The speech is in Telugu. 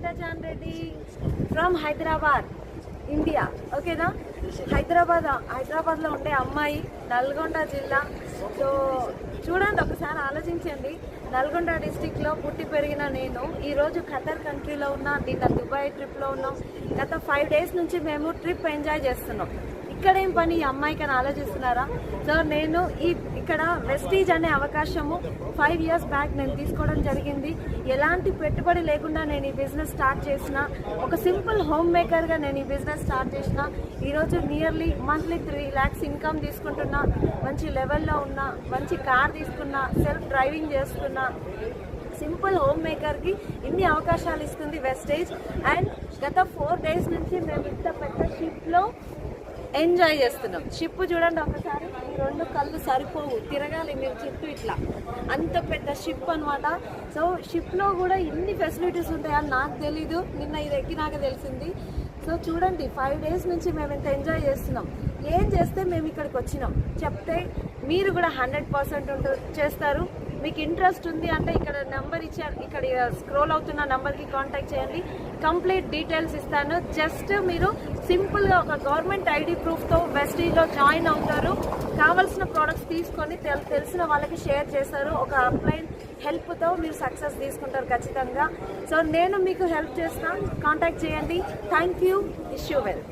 Nita Chan Reddy from Hyderabad, India. ఓకేనా? హైదరాబాద్లో ఉండే అమ్మాయి, నల్గొండ జిల్లా. సో చూడండి, ఒకసారి ఆలోచించండి. నల్గొండ డిస్టిక్లో పుట్టి పెరిగిన నేను ఈరోజు ఖతర్ కంట్రీలో ఉన్నా, నిన్న దుబాయ్ ట్రిప్లో ఉన్నాం. గత 5 days నుంచి మేము ట్రిప్ ఎంజాయ్ చేస్తున్నాం. ఇక్కడేం పని ఈ అమ్మాయికి అని ఆలోచిస్తున్నారా? సో నేను ఇక్కడ వెస్టీజ్ అనే అవకాశము 5 years బ్యాక్ నేను తీసుకోవడం జరిగింది. ఎలాంటి పెట్టుబడి లేకుండా నేను ఈ బిజినెస్ స్టార్ట్ చేసిన, ఒక సింపుల్ హోమ్ మేకర్గా నేను ఈ బిజినెస్ స్టార్ట్ చేసిన. ఈరోజు నియర్లీ మంత్లీ 3 lakhs ఇన్కమ్ తీసుకుంటున్నా, మంచి లెవెల్లో ఉన్నా, మంచి కార్ తీసుకున్నా, సెల్ఫ్ డ్రైవింగ్ చేస్తున్నా. సింపుల్ హోమ్ మేకర్కి ఇన్ని అవకాశాలు ఇస్తుంది వెస్టేజ్. అండ్ గత 4 days నుంచి మేము ఇంత పెద్ద షిప్లో ఎంజాయ్ చేస్తున్నాం. షిప్ చూడండి ఒకసారి, ఈ 2 కళ్ళు సరిపోవు, తిరగాలి మీరు చుట్టూ ఇట్లా. అంత పెద్ద షిప్ అనమాట. సో షిప్లో కూడా ఇన్ని ఫెసిలిటీస్ ఉంటాయని నాకు తెలీదు, నిన్న ఇది ఎక్కినాక తెలిసింది. సో చూడండి, 5 days నుంచి మేము ఇంత ఎంజాయ్ చేస్తున్నాం. ఏం చేస్తే మేము ఇక్కడికి వచ్చినాం చెప్తే మీరు కూడా 100% చేస్తారు. మీకు ఇంట్రెస్ట్ ఉంది అంటే ఇక్కడ నెంబర్ ఇచ్చారు, ఇక్కడ స్క్రోల్ అవుతున్న నెంబర్కి కాంటాక్ట్ చేయండి. కంప్లీట్ డీటెయిల్స్ ఇస్తాను. జస్ట్ మీరు సింపుల్గా ఒక గవర్నమెంట్ ఐడి ప్రూఫ్తో వెస్టీజ్లో జాయిన్ అవుతారు. కావాల్సిన ప్రోడక్ట్స్ తీసుకొని తెలిసిన వాళ్ళకి షేర్ చేస్తారు. ఒక అప్లైన్ హెల్ప్తో మీరు సక్సెస్ తీసుకుంటారు ఖచ్చితంగా. సో నేను మీకు హెల్ప్ చేస్తాను, కాంటాక్ట్ చేయండి. Thank you. Wish you well.